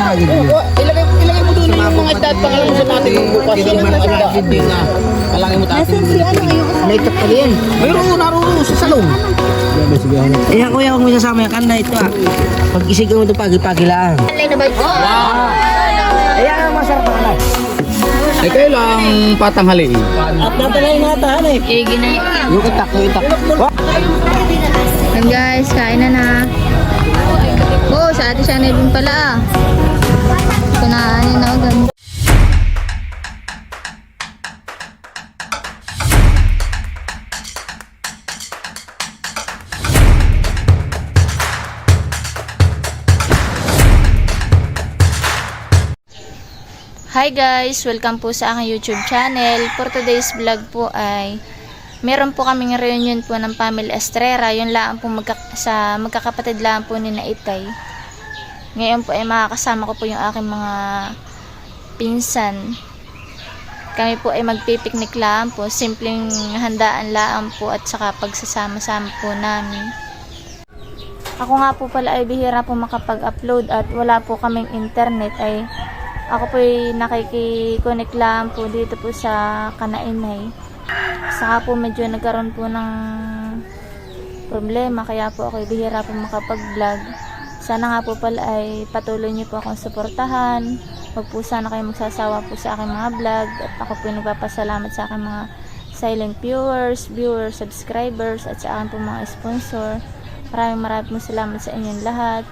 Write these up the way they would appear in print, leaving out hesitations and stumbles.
Ilagay mo doon yung mga isda at pangalan mo sa natin yung bukas. Hindi naman ang isda. Hindi na. Palangin mo tayo. Nasaan si ano yung May cut pa din. Mayroon naroon sa salong. Eh, kuya, kung may sasama yung kanda ito ah. Pag isigaw mo ito, pagi-pagi lang. alay na ba ito? Ayan ang masarap na kanay. Ay kayo lang patanghali. At natalayin nga ano eh. Yung itak, yung itak. Yan guys, kain na. Oh, sa ate siya na din pala ah. Kunaan na agad. Hi guys! Welcome po sa aking YouTube channel. For today's vlog po ay meron po kaming reunion po ng Family Estrera. Yun lang po magkakapatid lang po ni Naitay. Ngayon po ay makakasama ko po yung aking mga pinsan. Kami po ay magpipiknik lang po. Simpleng handaan lang po at saka pagsasama-sama po namin. Ako nga po pala ay bihira po makapag-upload at wala po kaming internet ay ako po ay nakikiconnect lang po dito po sa Kanainay. Saka po medyo nagkaroon po ng problema kaya po ako ay bihira po makapag-vlog. Sana nga po pala ay patuloy niyo po akong suportahan. Huwag po sana kayo magsasawa po sa aking mga vlog. At ako po ay nagpapasalamat sa aking mga silent viewers, subscribers at sa aking po mga sponsor. Maraming po salamat sa inyong lahat.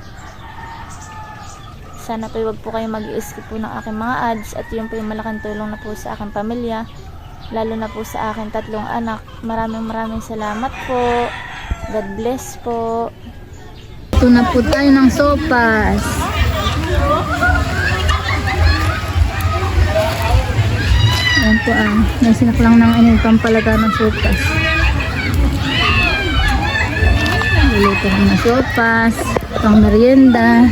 Sana po huwag po kayo mag-i-skip po ng aking mga ads at yun po yung malaking tulong na po sa aking pamilya, lalo na po sa aking 3 anak. Maraming salamat po. God bless po. Ito na po tayo ng sopas. Ayan po nasinak lang ng inyong pampalata ng sopas. Luluto ko ng sopas, pang merienda.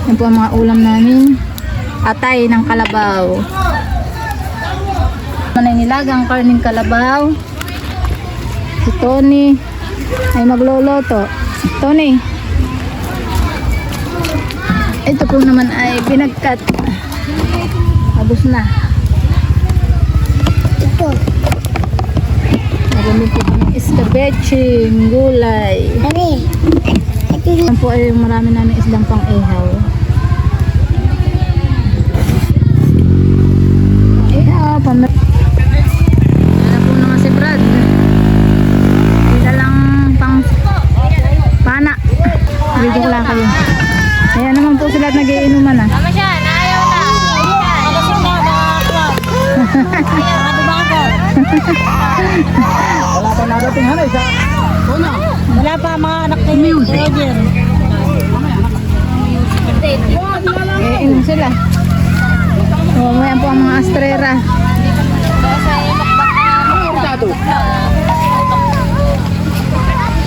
Yan po ang mga ulam namin. Atay ng kalabaw. Manay nilagang karning kalabaw. Si Tony ay magluluto. Tony. Ito po naman ay pinagkat. Abos na. Ito. Marami po ng escabeche, gulay. Yan po ay marami namin islang pang ihaw. Ihaw, yan po naman si Brad. Isa lang pang pana. Bigyan ko lang kayo. Ayan naman po sila nag-iinuman na. Tama siya, naayaw na. Wala pa narating hanay sa Tonya. Wala pa mga anak ni Roger. Iinom sila. Yan po ang mga Estrera.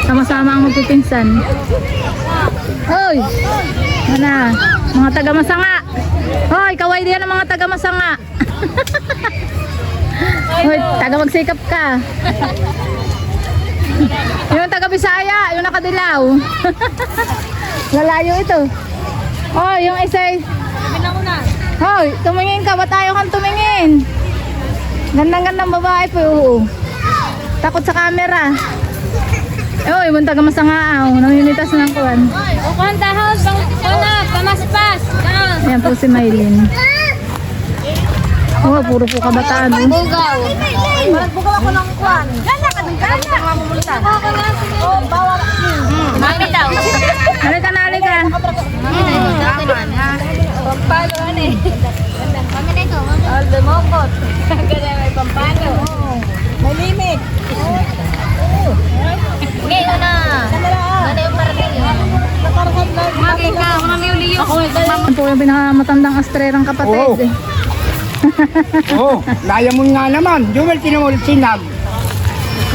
Sama-sama ang magpipinsan. Hoy! Ano? Mga taga-masanga. Hoy, kaway diyan ang mga taga-masanga. Hoy, taga-magsikap ka. Yung taga-Bisaya, yung nakadilaw. Lalayo ito. Oh, yung isa. Hoy, tumingin ka. Ba't ayaw kang tumingin? Gandang-gandang babae po. Oo. Takot sa camera. Oy, yung taga-masanga. Namimitas ng kuwan. Kuan tahos pamaspas. Ayan po si Maylin. Oh, puro po kabataan. Bugaw. Bukaw ako ng kuwan. Gala ka ng gala. Mga mamulutan. Oh, bawal. Mami daw. Halika na, halika. Pampalo ani. Mami na ito. Aldo mokot. Ganda may pampalo. May limit. Ngayon na. Ganda yung parang Magi ka, mga miuliyo. Yan po yung pinakamatandang Estrerang kapatid. Oh, laya mo nga naman. Jumel, tinamol sinag.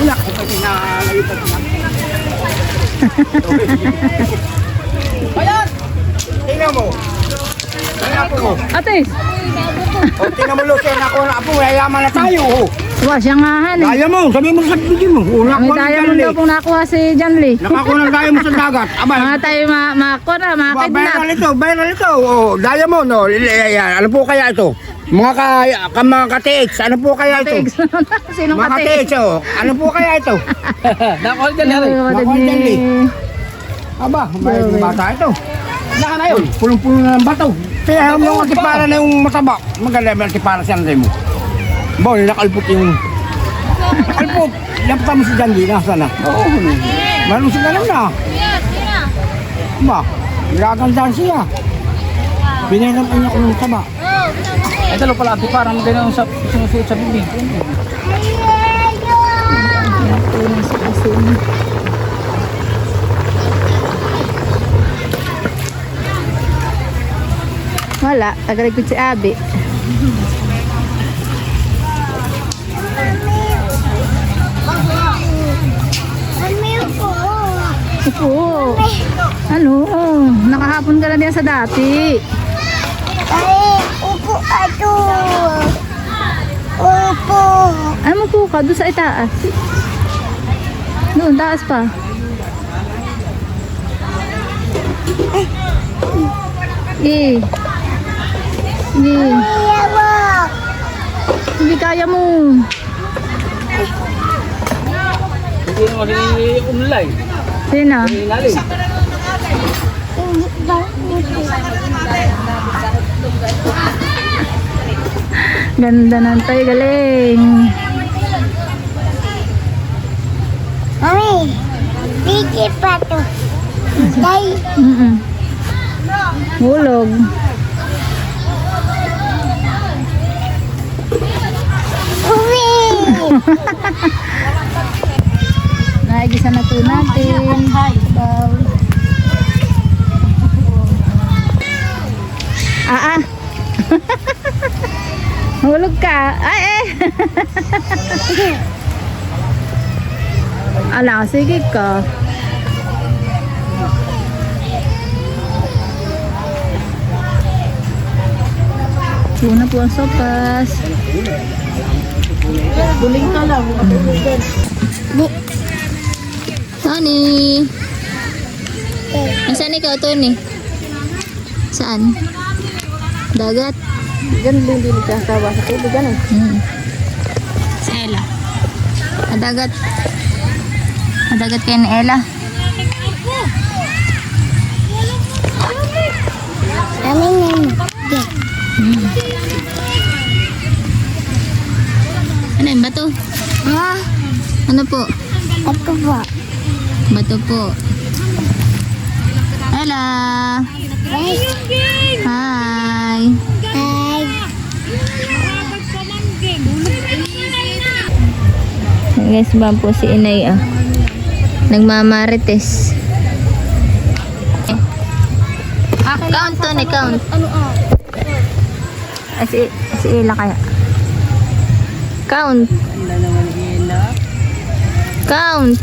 Wala ko pa sinalipat na. Ayan! Tingnan mo. Tingnan po mo. Ate! O, tingnan mo, Lucien. Ako na po. Yayaman na tayo. Wa siya nga han eh. Diamond, sabi mo sa video mo. Una May ko ng diamond daw Janley. pong nakuha si John Lee. Nakakuha ng diamond sa dagat. Abay, Mga tayo makakidnap. viral ito. Oh, diamond, oh. Ayan, ano po kaya ito? Mga katiix, ano po kaya ito? Sinong Mga kati? katiix, oh. Ano po kaya ito? Nakol ka na rin. Nakuha John Lee. Aba, may bata ito. Naka na yun. Pulong-pulong na ng bato. Kaya yung antipara na yung mataba. Maganda yung antipara siya na mo. Bo, nakalpot yung... Nakalpot! Lapta mo si John Lee, nasa na? Oo. Meron siya ganun na. Ba, nagagandaan siya. Binayran niya ko ng taba. Ay, talo pala. Di parang ganyan sa sinusuot sa bibig. Wala, tagarikod si Abi. Upo. Ano? Nakahapon ka na din sa dati. Upo ato. Upo. Ano mo po ka? Doon sa itaas. Doon, taas pa. Eh. Hindi kaya mo. Hindi naman umulay. Sino? Inalim. Ganda ng tayo, galing. Mami, bigi pa to. Day. Hulog. Uwi. Naigisa na po natin. Ah. Hulog ka. Ay Ala, sige ka. Una po ang sopas. Buling ka lang. Tony. Nasaan ikaw, Tony? Saan? Dagat? Diyan din nagkasawa sa tubig, ano? Si Ella. Madagat. Madagat kayo ni Ella. Amin yan. Ano yung bato? Ano po? Ito ba? Bato po. Ella. Ay. Hi. Ay. Guys, ba po si Inay nagmamarites. Count to ni count. Si Ella kaya. Count. Count.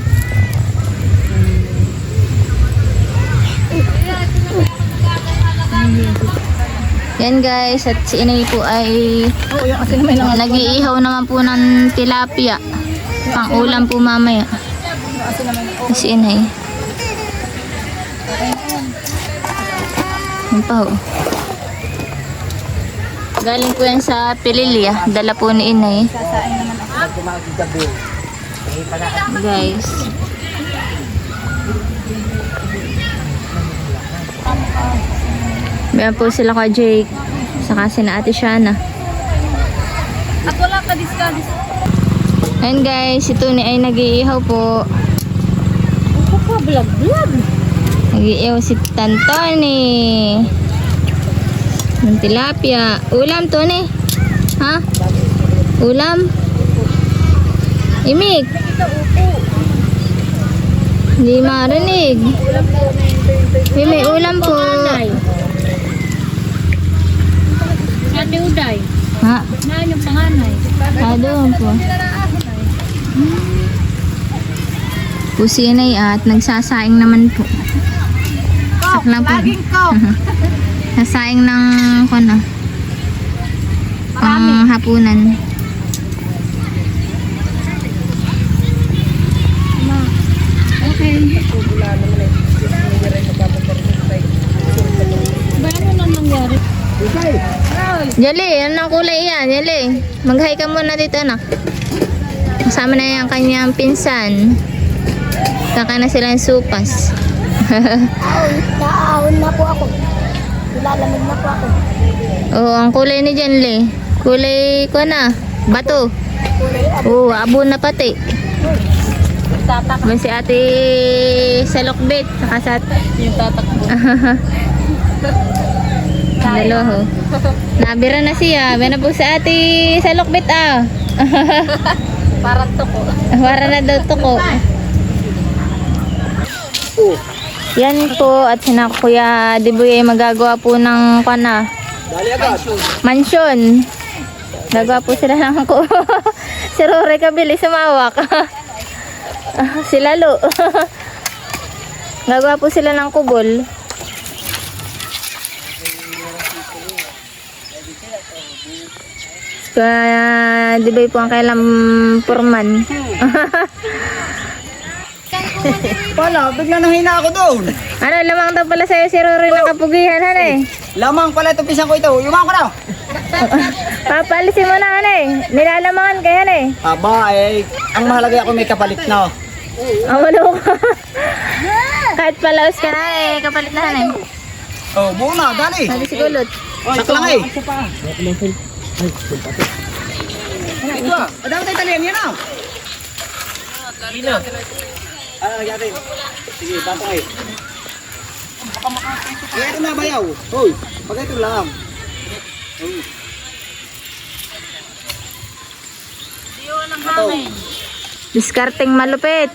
Yan guys, at si Inay po ay nag-iihaw naman po ng tilapia. Pang ulam po mamaya. Si Inay. Yan pa ho. Galing po yan sa Pililya. Dala po ni Inay. Guys. Meron po sila ka Jake. Saka si na Ate Shana. At wala ka discount. Ayan guys, si Tony ay nag-iihaw po. Vlog. Nag-iihaw si Tantoni. Ng tilapia. Ulam, Tony? Ha? Ulam? Imig? Hindi marinig. May ulam po. Ate Uday. Ha? Naan yung panganay. Doon po. Pusinay at nagsasaing naman po. Saklang po. Nasaing ng pang hapunan. Jali, anong kulay yan? Jali, mag-hi ka muna dito, anak. Kasama na yung kanyang pinsan. Kaka na sila ng supas. Naahon na po ako. Nilalamig na po ako. Oo, ang kulay ni Janly. Kulay ko na. Bato. Oo, abo na pati. May si ate sa lokbit. Saka sa yung tatakbo. Dalawa. Nabira na siya. May na po sa ate sa lokbit ah. Parang tuko. Para na daw tuko. Yan po at sina Kuya Diboy ay magagawa po ng kana. Dali agad. Mansyon. Gagawa po sila ng si Rory Kabili sumawak. Si Lalo. Gagawa po sila ng kubol. Kaya Diboy po ang kailang purman. Pala, bigla nang hina ako doon. Ano, lamang daw pala sa'yo si Rory ng kapugihan, han eh. Lamang pala ito pisang ko ito. Yumaw ko na. Papalisin mo na, han eh. Nilalamangan kayo, han eh. Aba, ang mahalaga ako may kapalit na. Ang walo ka. Kahit palaos ka na eh, kapalit na, han eh. Oh, buo na, dali. Sabi si Kulot. Saklang eh. Ito ah. Adami tayo talian yan ah. Ano nagyatin? Sige, batang eh. Pagka ito na bayaw. Hoy, pagka ito lang. Diskarting malupit.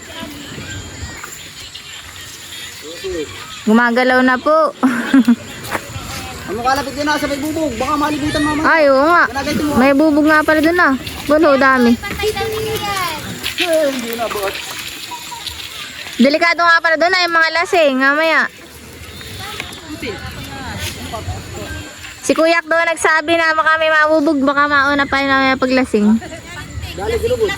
Gumagalaw na po. Ano kalapit yun na sa may bubog? Baka malibutan mama. Ay, oo nga. May bubog nga pala dun ah. Buno, dami. Delikado nga pala dun ay mga lasing. Mamaya. Si Kuyak doon nagsabi na baka may mabubog. Baka mauna pa yung mamaya paglasing. Dali, gilubog.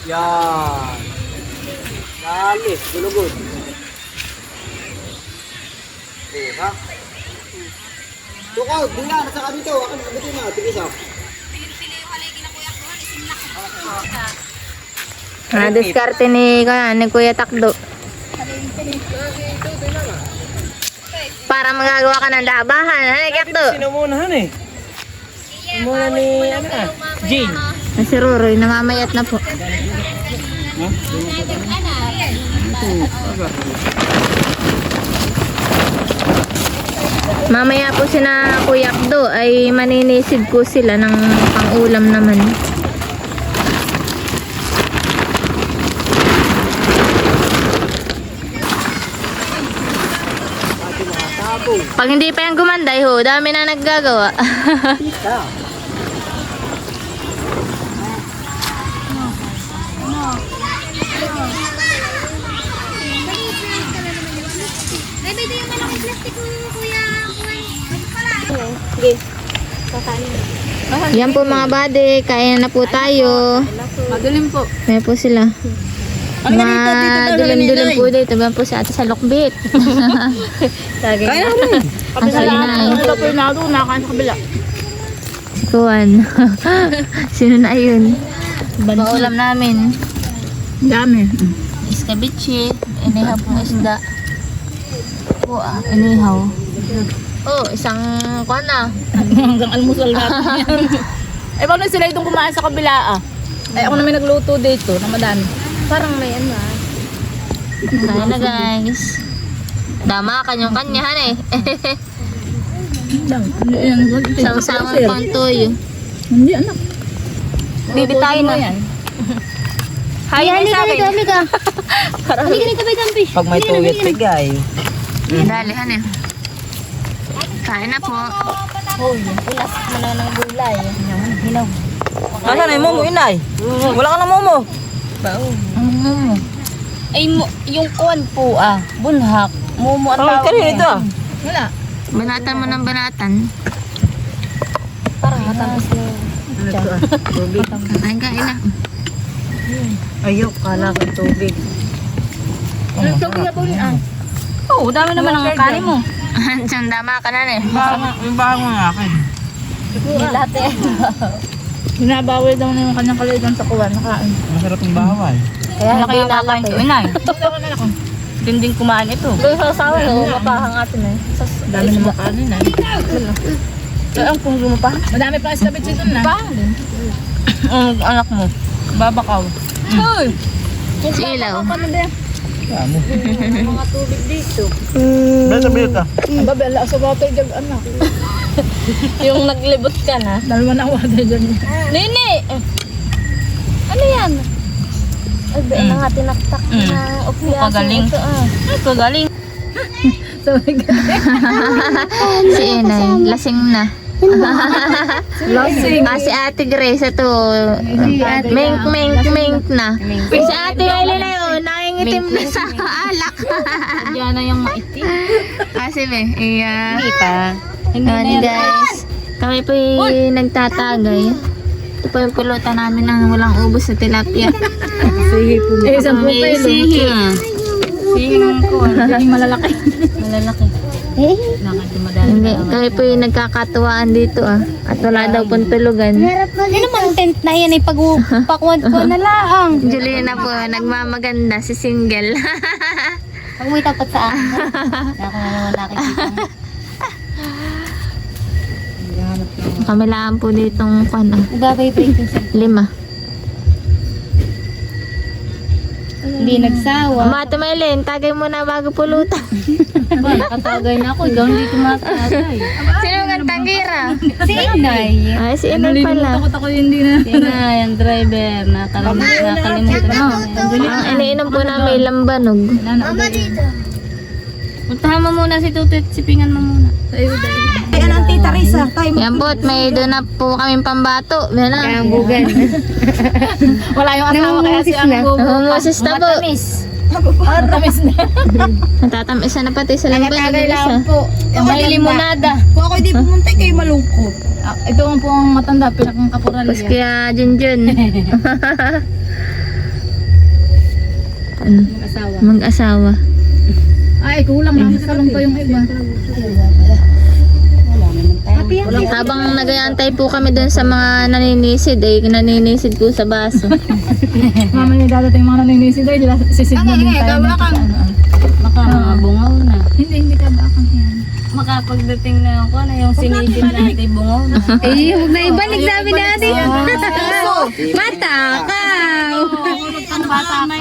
Yan. Dali, gilubog. Ha? Tukaw, bunga, nasa kami ito. Ako nakabutin na, tigis ah. Diskarte ni Kuya Takdo. Para magagawa ka ng labahan. Ano, Takdo? Sinamunahan eh. Muna ni, ano ah, Jane. Si Roroy, namamayat na po. Mamaya po sina Kuya Takdo ay maninisid ko sila ng pang-ulam naman. Pag hindi pa yung gumanday ho, dami na naggagawa. Ay, dito yung malaking plastic mo, kuya. Yan po mga bade, kaya na po tayo. Madilim po. Kaya po sila. Madulim-dulim po dito. Yan po sa ate sa lokbit. Kaya na rin. Ito po yung nakakaan sa kabila. Si Kuwan. Sino na yun? Paulam namin. Dami. Iskabichi. Inihaw pong isda. Po inihaw. Oh, isang kuwan na. Hanggang almusal natin yan. Eh, paano sila itong kumain sa kabila ah? Ay, ako naman nagluto dito na madami. Parang may ano ah. Kaya na guys. Dama kanyang-kanyahan eh. Sawsawang pantoy. Hindi anak. Bibitayin na yan. Hayan sa akin. Halika nito ba yung fish? Pag may tuyot bigay. Dalihan eh. Kain na po. Ulas mo na ng gulay. Hilaw. Nasaan na yung momo, inay? Wala ka na momo. Ay, yung kuwan po bunhak. Mumu at tawag. Kanina ito. Wala. Banatan mo ng banatan. Parang matapos na. Kain na. Ayok, kala ko tubig. Ano ito pinapulin ah? Oo, dami naman ang kanin mo. Sandama ka na eh. Yung bago nga akin. Lahat eh. Binabawi daw na yung kanyang kalitan sa kuwan. Nakain. Masarap yung bawal. Kaya laki yung nakain ko. Inay. Dinding kumain ito. Doon sa asawa, mapahang atin eh. Dami na makanin eh. Ang kung lumapa. Madami pa sa kabit dito na. Pahang din. Anak mo. Babakaw. Hoy! Si Ilaw. Mga tubig dito. Beta, beta. Babala sa water jug anak. Yung naglibot ka na. Dalawa na water jug. Nini! Ano yan? Ay, ba na nga tinaktak na opya. Pagaling. Pagaling. Si Inay, lasing na. Lasing. Si Ate Grace, ito. Mink na. Si Ate Wiley na yun, nangingitim na sa alak. Diyan na yung maitim. Kasi iya. Hindi pa. Hindi guys, kami po nagtatagay. Ito po yung pulutan namin ng walang ubos na tilapia. Isang May pupilo. sihi. Sihing ko. Sihing malalaki. Malalaki. Hindi, kami po yung nagkakatuwaan dito At wala daw pong tulugan. Ano naman tent na yan ay pagpakuan ko na lang. Juliana po, nagmamaganda si single. Pag may tapat sa akin. Ako na naman nakikita mo. Kami lang po ditong Nagbabibrate yung sa 5. hindi nagsawa. Mata Maylin, tagay mo na bago pulutan. Nakatagay na ako. Ikaw hindi tumatagay. Sino ang tangira? Si Inay. Ay, si Inay pala. Ako hindi na. Inay, ang driver. Nakalimutan mo. Ang iniinom po namin lambanog. Mama dito. Puntahan mo muna si Tutit. Sipingan mo muna. Sa iyo dahil. Ay, anong tita Risa? Tayo Yan po, at may doon na po kaming pambato. Yan na. bugan. Wala yung asawa kaya si ang bubo. Namumoses na po. Tamis na. Natatamis na pati sa lambanog. Isa. po. May limonada. Kung ako hindi pumunta, kayo malungkot. Ito ang po ang matanda. Pinakang kapural Tapos niya. kaya Junjun. Asawa. Mag-asawa. Ay, kulang lang sa salong pa yung iba. Habang nag-aantay po kami doon sa mga naninisid, naninisid po sa baso. Mama niya dadating mga naninisid ay sisig na din tayo. Makabungaw na. Hindi ka bakang yan. Makapagdating na ako na yung sinigit natin bungaw na. Eh, huwag na iba, nagsabi natin. Matakaw. Bata may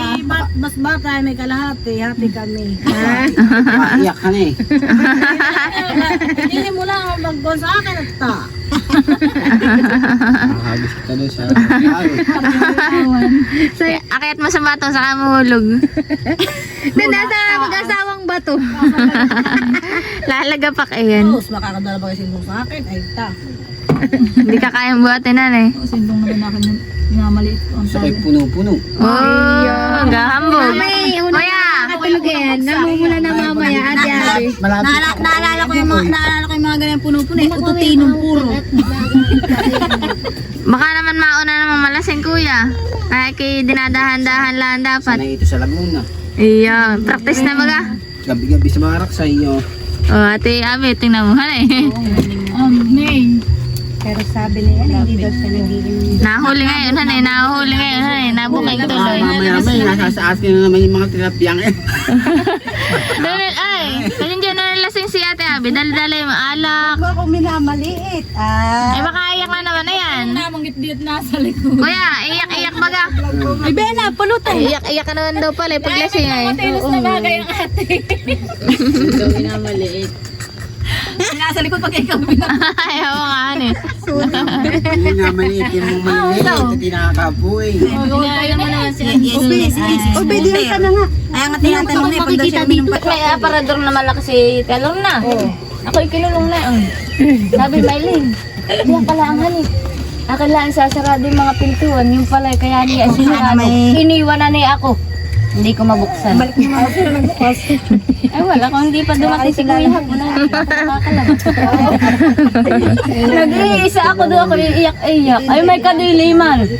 mas bata may kalahati, happy kami. Iyak ka na eh. Hindi mo lang mag-go sa akin at ta. Nakahagis kita doon sa So, akit mo sa bato, saka mahulog. Doon nasa mag-asawang bato. Lalagapak yan. Tapos makakadala ba kasi sa akin? Ay ta. Hindi ka kayang buhatin na Sindong naman akin yung minamaliit ko ang sabay sabi. puno-puno. Oh, gahambog. Kuya! Katulog yan. Namumula na mamaya, ate Abi. Malapit. Naalala ko yung mga ganyan puno-puno. Ututinong puro. Baka naman mauna naman malasing kuya. Kaya kay dinadahan-dahan lang dapat. Sanay ito sa Laguna. Iya, practice na baga. Gabi-gabi sa barak sa iyo. Oh, ate Abi, tingnan mo. Hanay. Main. Pero sabi niya, hindi daw siya nagiging... Nahuli ngayon, hanay. Nahuli ngayon, hanay. Nabuking tuloy. Mamaya-maya, nasa atin na naman yung mga tilapiyang eh. Doon, ay, ganyan dyan na lasing si ate Abi. Dali-dali yung alak. Ako minamaliit. Ay, baka iyak na naman na yan. Namanggit-git na sa likod. Kuya, iyak-iyak baga. Ay, Bella, pulutan. Iyak-iyak ka naman daw pala. Pag lasing ay. Matilos na bagay ang ate. Ito minamaliit. Nasa likod pag ikaw pinamaliit. Ay, oo nga, hanay. Hindi nga maliit yung maliit. Ito tinakapo eh. Kaya mo naman si Ate. Obediyan ka na nga. Ay, ang tinatanong na pag daw siya minum. May aparador na malaki si Telor na. Ako'y kinulong na. Sabi, Maylin, diyan pala ang hanip. Akalaan sasarado yung mga pintuan. Yung pala, kaya niya sinarado. Iniwan na niya ako. Hindi ko mabuksan. Balik mo na ako nagbukas. Ay wala, kung hindi pa dumating si Kuya Hap, nag-iisa ako doon, ako iiyak-iyak. Ay may kadiliman.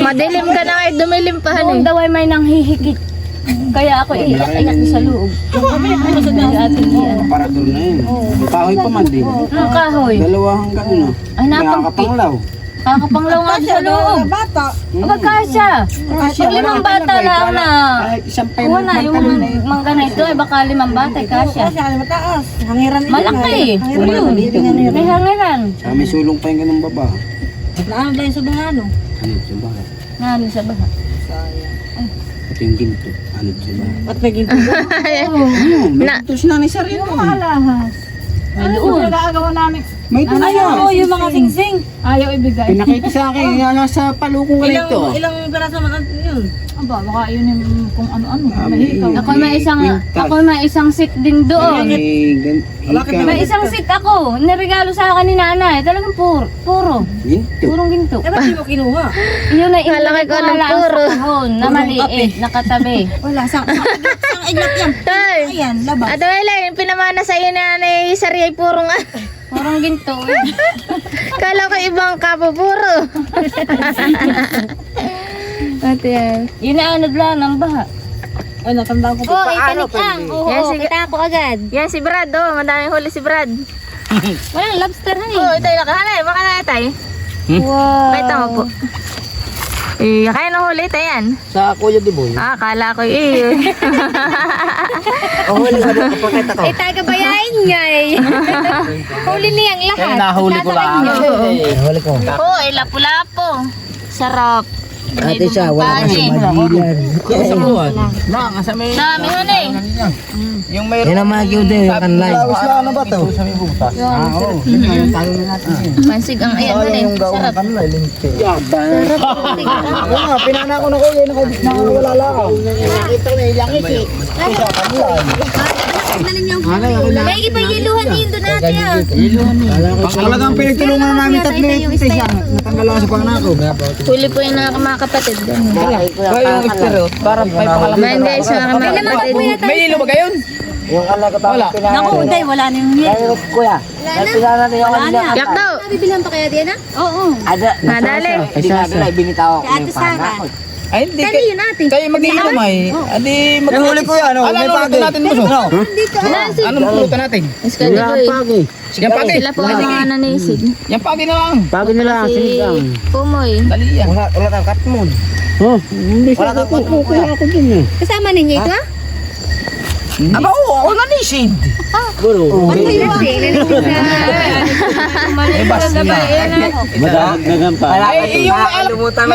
Madilim ka na kayo, dumilim pa Doon hanay. daw ay may nanghihigit. Kaya ako iiyak sa loob. Aparador na yun. Kahoy pa man din. Ang kahoy. Dalawa hanggang ano. Ay, Nakakapanglaw. Kakapanglaw nga sa loob. Aba, kasya. Pag 5 bata lang na. Kahit isang pen. Kuha na yung mangga na ito. Ay, baka 5 bata. Kasya. Mataas. Hangiran Malaki. May hangiran. May sulong pa yung ganung baba. Naano lang sa mga ano? Ano sa bahay? Nalo sa baha. Ito yung ginto. Ano sa bahay? At may ginto. May ginto si Nanay Sarino. Ay, doon. May ito na yan. Oo, yung mga singsing. Ayaw ibigay. Pinakita sa akin. Yan nasa palukong ka ito. Ilang peraso naman yun? Aba, baka yun yung kung ano-ano. Ako may isang seat din doon. May isang seat ako. Niregalo sa akin ni nanay. Talagang puro. Ginto. Purong ginto. Eh, ba't di mo kinuha? Yun na Kalaki ko ng lang puro. sa kahon na maliit, nakatabi. Wala, sang iglap yan. Tay! Ayan, labas. Ate Wela, yung pinamana sa iyo na ni Sari ay purong Purong ginto. Kala ko ibang kapo puro. Ate yan. Yun na anod lang ng baha. Ay, natandaan ko pa. Oh, itanik lang. Oo, Yan, sige. kita ko agad. Yan si Brad, oh. Madaming huli si Brad. Walang lobster na Oh, ito yung nakahalay. Baka na tay. Wow. Pakita mo po. Eh, kaya na huli ito yan. Sa Kuya Diboy. Ah, kala ko eh. Oh, wala ka pakita ko. Ay, taga-bayain nga eh. Huli niyang lahat. Nahuli ko lang. Nahuli ko. Oh, eh, lapu-lapo. Sarap. Ate siya, wala kasi madilan. Sa buwan. Na, sa may... Dami huli. Yung mayroon. Yan ang mga kiude, yung kanlay. Lawis lang ano ba ito? Sa may butas. Oo. Tayo na natin. Mansig ang ayan huli. Sarap. Kanlay, linti. Sarap. Ako nga, pinana ko na ko yun. Nakawala lang. Nakita ko na ilang isi. Isa kanlay. May ipayiluhan yun doon natin ah. Talagang pinagtulungan namin tatlo yung isa. Natanggal lang sa pangako. Huli po yung mga kapatid. Kaya yung estero, para may pangalan. Bayan guys, mga kapatid. May ilo ba kayo? Yung alaga pa. Wala. Naku, Uday, wala na yung hit. Kuya. Wala na. Wala na. Yak daw. Bibilang pa kaya diyan ah? Oo. Nadali. Hindi nga nila ibinitaw ako Ate Sara. Ay, hindi. Kali yun natin. Kayo mag-iinom ay. Adi mag-huli ko yan. May pagi. Natin mo. Anong pulutan natin? Iskadiboy. Sige, pagi. Sila po ang mga nanisig. Yan pagi na lang. Pagi na lang. Si Pumoy. Dali yan. Wala kang katmon. Oh, hindi wala kang katmon. Kaya ako din eh. Kasama ninyo ito ah? Aba, oo. Ako nanisig. Guro. Ano yun May bas niya. Ay, yung may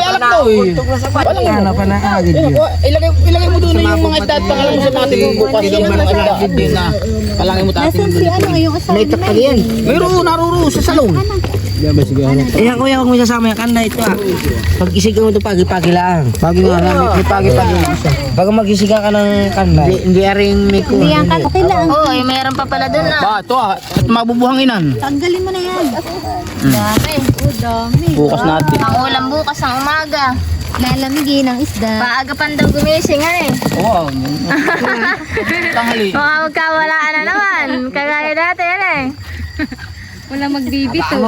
alak daw eh. Walang pa na agad yun. Ilagay mo doon yung mga isda at pangalan mo sa natin bukas yung mga isda din na palangin mo tatin. Si ano, yung asawa ni yan. Mayroon, naruro sa salon. Iya kuya, huwag mo sasama yung kanda ito ah. Pag isigaw mo ito pagi-pagi lang. Pagi nga lang, may pagi-pagi. Pag mag-isigaw ka ng kanda, hindi aring may kuha. Hindi yan ka. Okay lang. Oh, eh, mayroon pa pala dun ah. Ba, ito ah. Mabubuhanginan. Tanggalin mo na yan. Dami. Bukas natin. Ang ulam bukas ng umaga. Lalamigin ang isda. Paaga pa daw gumising eh. Oo. Tanghali. Baka magkawalaan na naman. Kagaya dati yan eh. Wala magbibito.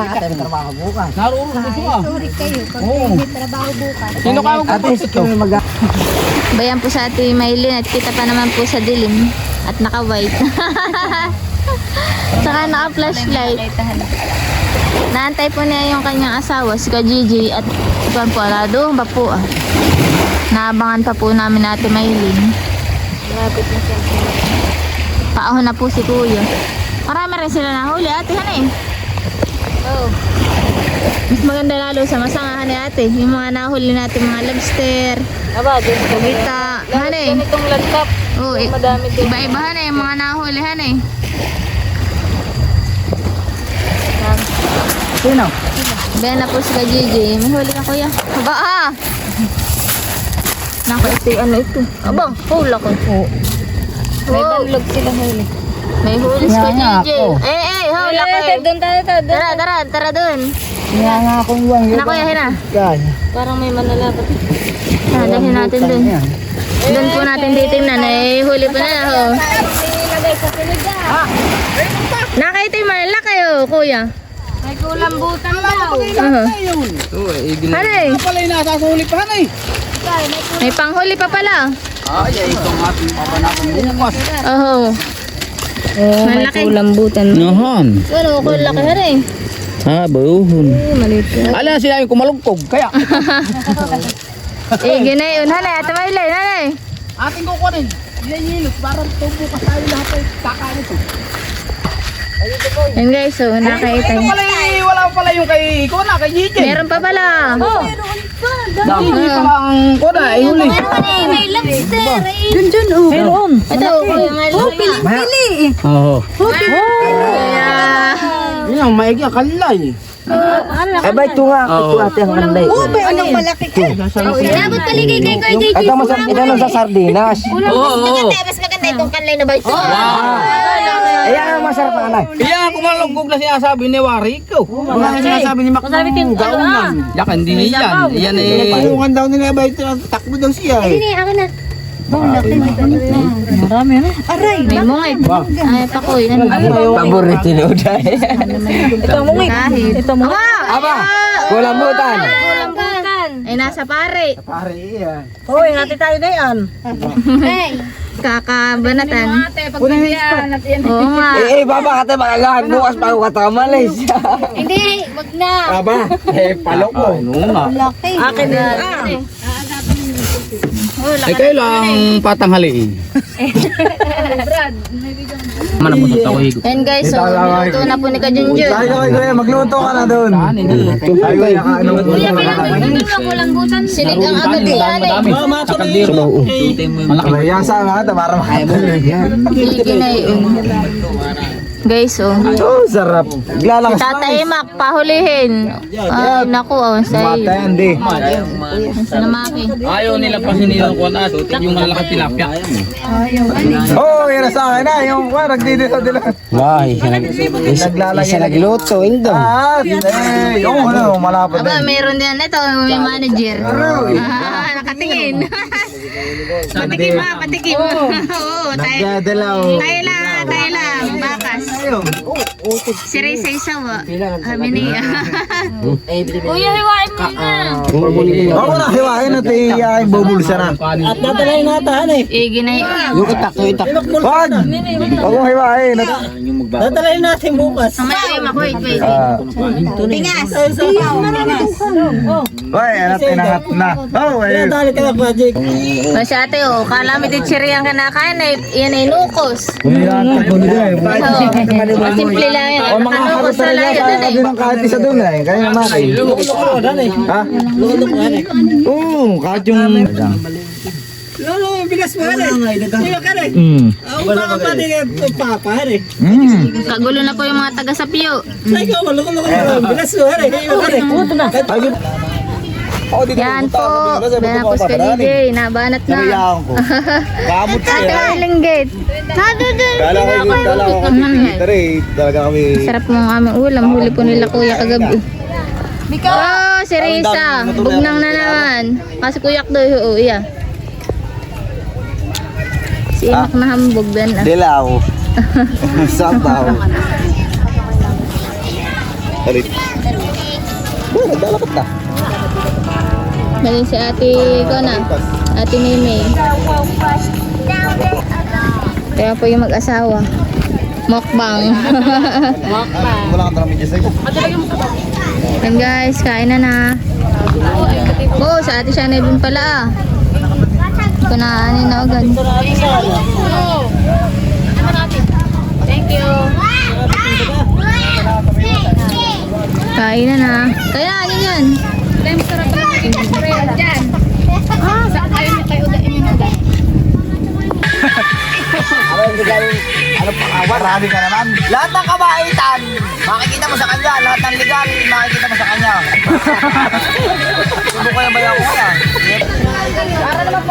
Naruro sa ito ah. Sorry kayo. Pag may trabaho bukas. Sino ka magpapasok? Bayan po sa ate Maylin at kita pa naman po sa dilim. At naka-white. Saka naka-flashlight. Naantay po niya yung kanyang asawa, si Kajiji. At ito po, doon pa po ah. Naabangan pa po namin ate Maylin. Paahon na po si Kuya. Marami rin sila nahuli ate, han eh. Oh. Mas maganda lalo sa masangahan ni ate. Yung mga nahuli natin mga lobster, Aba, doon ko. kumita, han eh. Ganitong lantap. Oh, Madami din. iba-iba han eh, yung mga nahulihan eh. Sino? Bayan na po si Kajiji. May huli ka kuya. Aba ah! Naku, ito yung ano ito. Aba, hula ko. May banlog sila huli. May huli si Kajiji. Hula ko eh. Doon tayo. Tara dun. Kaya nga akong buwang yun. Na kuya, hina. Yan. Parang may manalapat. Dalhin natin dun. Doon po natin titingnan. Eh, huli pa na. Oh. Ilagay sa sunod na. Nakita yung malalaki oh, kuya. May kulambutan daw. Ano eh? Pala yung nasasuli pa eh. May panghuli pa pala. Ay, itong ating papanatang bukas. Oh. Malaki. Lambutan. Nahan. Ano ko laki ha rin. Buhon. Maliit ka. Alam sila yung kumalugkog, kaya. Ginayon. Hanay, ate Maylay, hanay. Ating kukunin. Yan parang tubo ka tayo lahat ay kakain ito. Yan guys, so nakaitay. Wala pala yung kay Kona, kay Gigi. Meron pa pala. Dami pala ang Kona, huli. May lobster. Meron. Ito, yung Pili. Oo. Yan ang maigi, kalay. Ay ba ito nga, ito ate ang kanday. Anong malaki ka? Dapat kaligay kay Kuya JJ. Ito mas ito lang sa sardinas. Oo. Mas maganda itong kanlay na ba ito? Ayan ang masarap na kanay. Kaya kumalugkog na sinasabi ni Wari ko. Wala yung sinasabi ni Mac. Gaunan. Yak, hindi yan. Yan eh. Payungan daw nila ba ito, takbo daw siya eh. Hindi, akin na. Marami na. may mungay. Ay, pakoy. Paborito ni Uday. Ito mungit. Ito mungit. Aba, kulambutan. Ay, nasa pare. Pare yan. Hoy, ngati tayo na yan. Kakabanatan. Oo nga. Baba kate makagahan bukas pa ako katamalis. Hindi, wag na. Aba, palok mo. Ano nga. Akin na. Eh, kayo lang patanghaliin. Manapusot ako higo. Yan guys, so luto na po ni Kajunjun. Magluto ka na doon. Sinig ang agad ni Anay. Sa kaldero. Malaki. Yasa nga ito para makaya mo. Ginayon. Guys, oh. Oh, sarap. Glalakas. Tatay Mac, pahulihin. Ay, naku, oh. Sa'yo. Hindi. Sa namaki. Ayaw nila pa sinilang kuwan at yung malaki tilapia. Oh, yan sa akin na. Yung nagdidis sa dila. Ay, isa nagluto, indong. Yung ano, malapad Aba, meron din. Ito, may manager. Nakatingin. Patikim ha, patikim. Oo, tayo. Nagdadalaw. Tayo lang. Bakas. Si Ray sa isawa. Mini. Kuya, hiwain mo na. Ako na, hiwain natin yung bubulsa na. At dadalhin natin eh. Ginayon. Yung itak. Wag! Huwag mong hiwain. Dadalhin natin bukas. Mamaya, wait. Pingas. Wait, anak tinahat na. Oh, wait. Dali ka na, Project. Kasi ate, oh, kala mo din chiri ang kinakain, yan ay nukos. Simple lang yan. O mga Nukos halos na lang talaga, yun, kaya eh. ng kahit isa doon eh. Kaya naman eh. Ha? Oo, kahit yung... Lolo, bigas mo rin. Iba ka rin. Ako baka pati ka papa rin. Kagulo na po yung mga taga sa Piyo. Ay, ikaw, lolo. Bigas mo rin. Iba ka rin. Puto na. Yan po. Benapos ka DJ. Nabanat na. ko. Kamot Ate Malinggit. Kala ko tari, talaga kami. Sarap mo ang aming ulam. Huli po nila kuya kagabi. Oh, si Risa. Bugnang na naman. Kasi kuyak daw. Oo, iya. Si Imak na hambog din. Dilaw. Sabaw. Talit. Oh, nagdalapat na. Galing si ate ko na. Ate Mimi. Kaya po yung mag-asawa. Mukbang. Wala kang dramidya sa'yo. Yan guys, kain na. Oh, sa ate siya na din pala. Kunaanin na agad. Thank you. Kain na. Kaya, ano yan? Marami ka naman. Lahat ng kabaitan, makikita mo sa kanya. Lahat ng legal, makikita mo sa kanya. Subo ko yung bayaw ko yan. Para naman